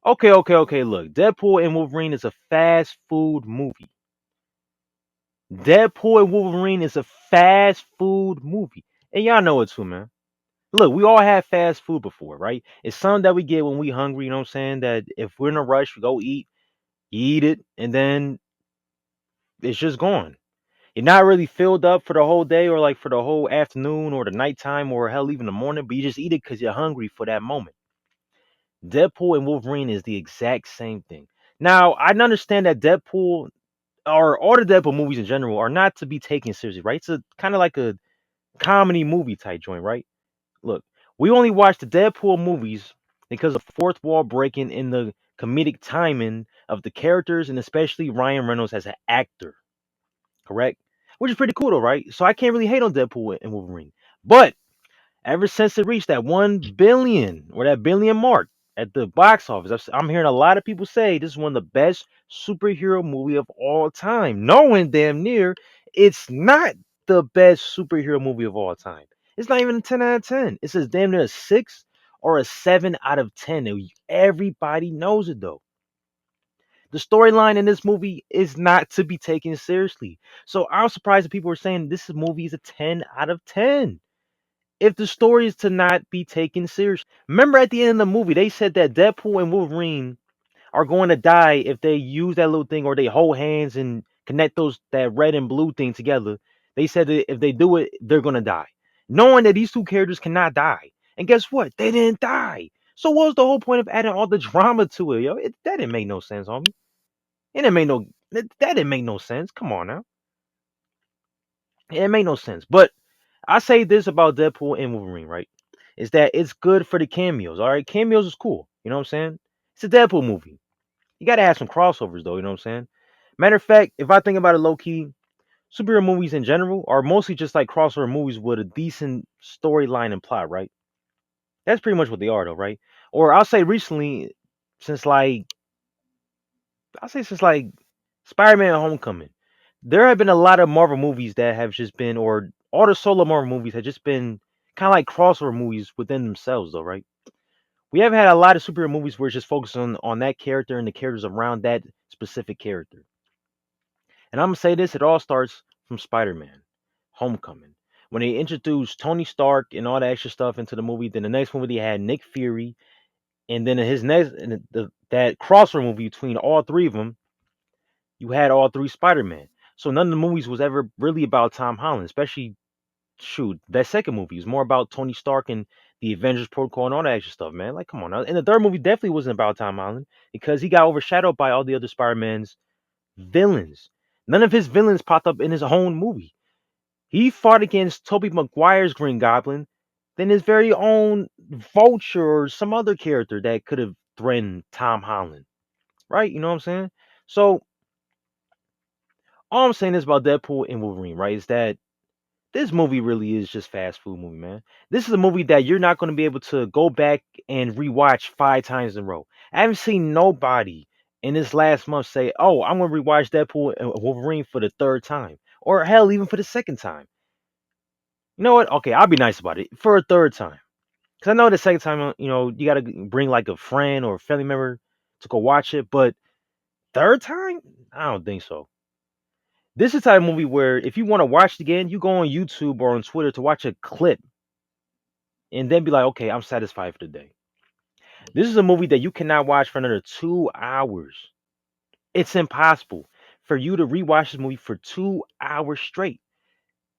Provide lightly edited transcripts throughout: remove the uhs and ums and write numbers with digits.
Okay. Look, Deadpool and Wolverine is a fast food movie. Deadpool and Wolverine is a fast food movie. And y'all know it too, man. Look, we all had fast food before, right? It's something that we get when we hungry, you know what I'm saying? That if we're in a rush, we go eat, you eat it, and then it's just gone. You're not really filled up for the whole day or like for the whole afternoon or the nighttime or hell even the morning, but you just eat it because you're hungry for that moment. Deadpool and Wolverine is the exact same thing. Now, I understand that Deadpool or all the Deadpool movies in general are not to be taken seriously, right? It's a kind of like a comedy movie type joint, right? Look, we only watch the Deadpool movies because of fourth wall breaking in the comedic timing of the characters and especially Ryan Reynolds as an actor, correct? Which is pretty cool though, right? So I can't really hate on Deadpool and Wolverine. But ever since it reached that 1 billion or that billion mark at the box office, I'm hearing a lot of people say this is one of the best superhero movie of all time, knowing damn near it's not the best superhero movie of all time. It's not even a 10 out of 10. It says damn near a 6 or a 7 out of 10. And everybody knows it though. The storyline in this movie is not to be taken seriously. So I'm surprised that people are saying this movie is a 10 out of 10 if the story is to not be taken seriously. Remember at the end of the movie, they said that Deadpool and Wolverine are going to die if they use that little thing or they hold hands and connect those that red and blue thing together. They said that if they do it, they're gonna die. Knowing that these two characters cannot die. And guess what? They didn't die. So what was the whole point of adding all the drama to it, yo? That didn't make no sense, homie. It didn't make no that didn't make no sense. Come on now. It made no sense. But I say this about Deadpool and Wolverine, right? Is that it's good for the cameos. All right, cameos is cool. You know what I'm saying? It's a Deadpool movie. You gotta have some crossovers though. You know what I'm saying? Matter of fact, if I think about it low key, superhero movies in general are mostly just like crossover movies with a decent storyline and plot, right? That's pretty much what they are though, right? Or I'll say recently, since like I'll say since like Spider-Man Homecoming, there have been a lot of Marvel movies that have just been, or all the solo Marvel movies have just been kind of like crossover movies within themselves, though, right? We have had a lot of superhero movies where it's just focused on that character and the characters around that specific character. And I'm gonna say this: it all starts from Spider-Man Homecoming. When they introduced Tony Stark and all that extra stuff into the movie, then the next movie they had Nick Fury, and then his next and that crossover movie between all three of them, you had all three Spider-Man. So none of the movies was ever really about Tom Holland, especially shoot, that second movie was more about Tony Stark and the Avengers Protocol and all that extra stuff, man. Like, come on. And the third movie definitely wasn't about Tom Holland because he got overshadowed by all the other Spider-Man's villains. None of his villains popped up in his own movie. He fought against Tobey Maguire's Green Goblin, then his very own Vulture or some other character that could have threatened Tom Holland, right? You know what I'm saying? So all I'm saying is about Deadpool and Wolverine, right? Is that this movie really is just fast food movie, man. This is a movie that you're not going to be able to go back and rewatch 5 times in a row. I haven't seen nobody in this last month say, "Oh, I'm going to rewatch Deadpool and Wolverine for the third time," or hell, even for the second time. You know what? Okay, I'll be nice about it for a third time, because I know the second time, you got to bring like a friend or a family member to go watch it, but third time, I don't think so. This is the type of movie where if you want to watch it again, you go on YouTube or on Twitter to watch a clip and then be like, okay, I'm satisfied for the day. This is a movie that you cannot watch for another 2 hours. It's impossible for you to rewatch this movie for 2 hours straight.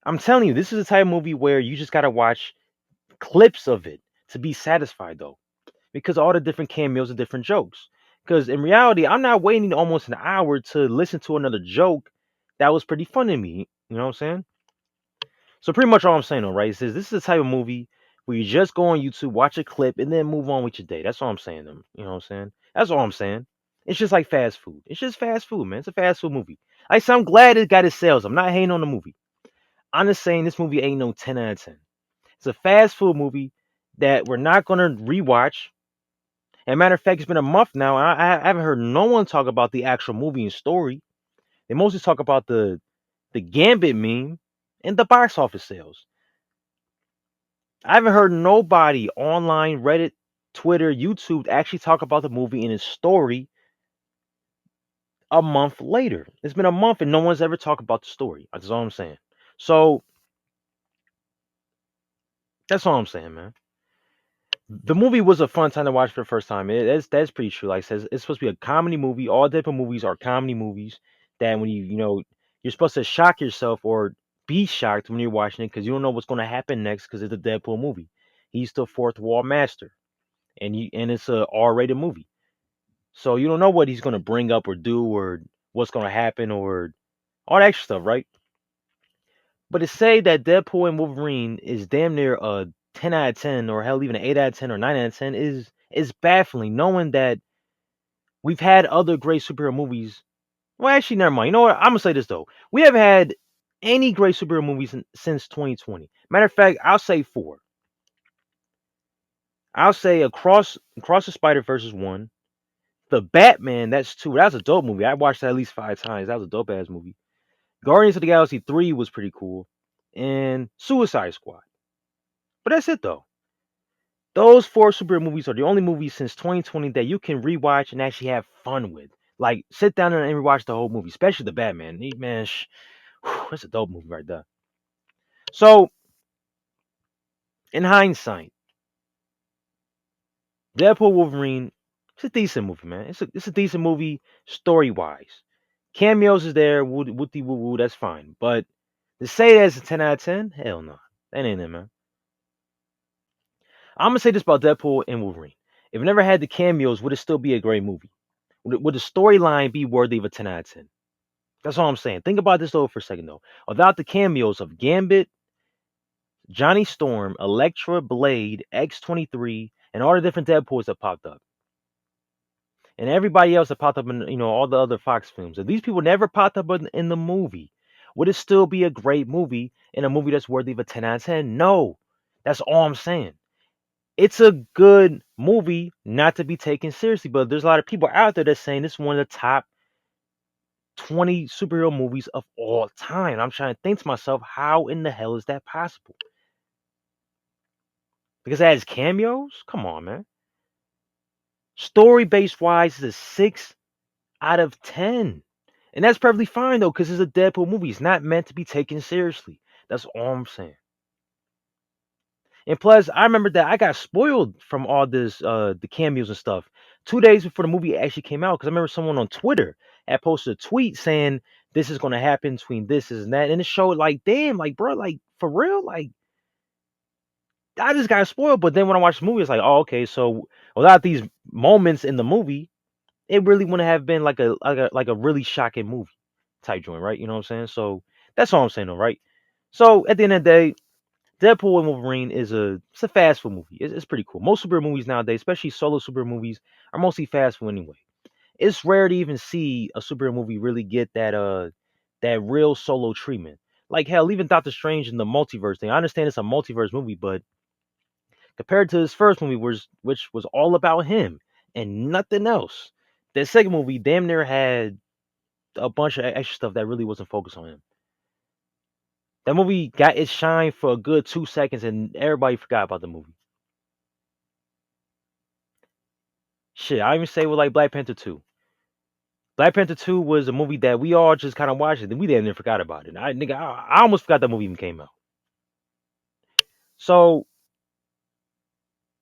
I'm telling you, this is the type of movie where you just gotta watch clips of it to be satisfied though. Because all the different cameos and different jokes. Because in reality, I'm not waiting almost an hour to listen to another joke that was pretty funny to me. You know what I'm saying? So pretty much all I'm saying, though, right, is this is the type of movie where you just go on YouTube, watch a clip, and then move on with your day. That's all I'm saying. You know what I'm saying? That's all I'm saying. It's just like fast food. It's just fast food, man. It's a fast food movie. Like, so I'm glad it got its sales. I'm not hating on the movie. I'm just saying this movie ain't no 10 out of 10. It's a fast food movie that we're not gonna rewatch. And matter of fact, it's been a month now, and I haven't heard no one talk about the actual movie and story. They mostly talk about the Gambit meme and the box office sales. I haven't heard nobody online, Reddit, Twitter, YouTube to actually talk about the movie and its story a month later. It's been a month and no one's ever talked about the story. That's all I'm saying. So that's all I'm saying, man. The movie was a fun time to watch for the first time. That's pretty true. Like I says, it's supposed to be a comedy movie. All Deadpool movies are comedy movies that when you're supposed to shock yourself or be shocked when you're watching it because you don't know what's going to happen next because it's a Deadpool movie. He's the fourth wall master, and it's a R-rated movie, so you don't know what he's going to bring up or do or what's going to happen or all that extra stuff, right? But to say that Deadpool and Wolverine is damn near a 10 out of 10 or hell even an 8 out of 10 or 9 out of 10 is baffling knowing that we've had other great superhero movies. Well, actually, never mind. You know what? I'm gonna say this though. We haven't had any great superhero movies since 2020. Matter of fact, I'll say four. I'll say Across the Spider Verse is one. The Batman, that's two. That was a dope movie. I watched that at least 5 times. That was a dope ass movie. Guardians of the Galaxy 3 was pretty cool. And Suicide Squad. But that's it though. Those four superhero movies are the only movies since 2020 that you can rewatch and actually have fun with. Like, sit down and rewatch the whole movie, especially the Batman. Man, that's a dope movie right there. So, in hindsight, Deadpool Wolverine, it's a decent movie, man. It's a decent movie story wise. Cameos is there, woody woo woo, that's fine. But to say that's a 10 out of 10, hell no. That ain't it, man. I'm gonna say this about Deadpool and Wolverine. If it never had the cameos, would it still be a great movie? Would the storyline be worthy of a 10 out of 10? That's all I'm saying. Think about this though for a second though. Without the cameos of Gambit, Johnny Storm, Elektra, Blade, X-23, and all the different Deadpools that popped up, and everybody else that popped up in all the other Fox films, if these people never popped up in the movie, would it still be a great movie and a movie that's worthy of a 10 out of 10? No. That's all I'm saying. It's a good movie, not to be taken seriously, but there's a lot of people out there that's saying this is one of the top 20 superhero movies of all time. I'm trying to think to myself, how in the hell is that possible? Because it has cameos? Come on, man. Story based wise, is a 6 out of 10. And that's perfectly fine though, because it's a Deadpool movie. It's not meant to be taken seriously. That's all I'm saying. And plus, I remember that I got spoiled from all this, the cameos and stuff, 2 days before the movie actually came out. Because I remember someone on Twitter had posted a tweet saying this is going to happen between this and that, and it showed like, damn, like bro, like for real, like I just got spoiled. But then when I watched the movie, it's like, oh, okay, so without these moments in the movie, it really wouldn't have been like a really shocking movie type joint, right? You know what I'm saying? So that's all I'm saying, though, right? So at the end of the day, Deadpool and Wolverine it's a fast food movie. It's pretty cool. Most superhero movies nowadays, especially solo superhero movies, are mostly fast food anyway. It's rare to even see a superhero movie really get that real solo treatment. Like hell, even Doctor Strange in the multiverse thing. I understand it's a multiverse movie, but compared to his first movie, which was all about him and nothing else, the second movie damn near had a bunch of extra stuff that really wasn't focused on him. That movie got its shine for a good 2 seconds, and everybody forgot about the movie. Shit, I even say with like Black Panther 2. Black Panther 2 was a movie that we all just kind of watched it, and we damn near forgot about it. I almost forgot that movie even came out. So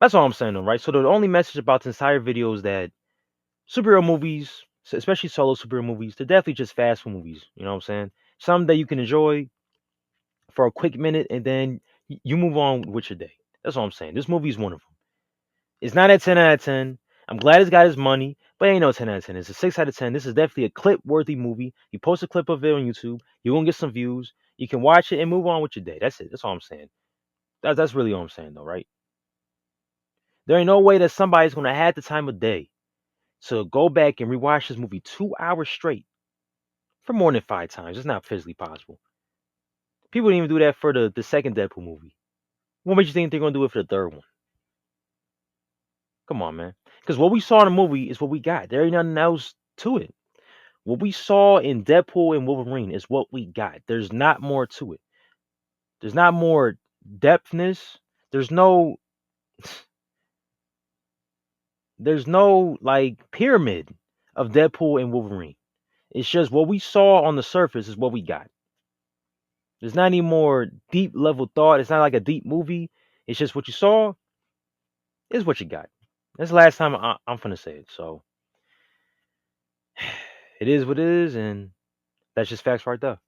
that's all I'm saying, though, right? So the only message about this entire video is that superhero movies, especially solo superhero movies, they're definitely just fast food movies. You know what I'm saying? Something that you can enjoy for a quick minute, and then you move on with your day. That's all I'm saying. This movie is one of them. It's not a 10 out of 10. I'm glad it's got his money, but it ain't no 10 out of 10. It's a 6 out of 10. This is definitely a clip worthy movie. You post a clip of it on YouTube, you're going to get some views. You can watch it and move on with your day. That's it. That's all I'm saying. That's really all I'm saying, though, right? There ain't no way that somebody's going to have the time of day to go back and rewatch this movie 2 hours straight for more than 5 times. It's not physically possible. People didn't even do that for the second Deadpool movie. What makes you think they're going to do it for the third one? Come on, man. Because what we saw in the movie is what we got. There ain't nothing else to it. What we saw in Deadpool and Wolverine is what we got. There's not more to it. There's not more depthness. There's no There's no like pyramid of Deadpool and Wolverine. It's just what we saw on the surface is what we got. There's not any more deep level thought. It's not like a deep movie. It's just what you saw is what you got. That's the last time I'm finna say it. So it is what it is, and that's just facts right there.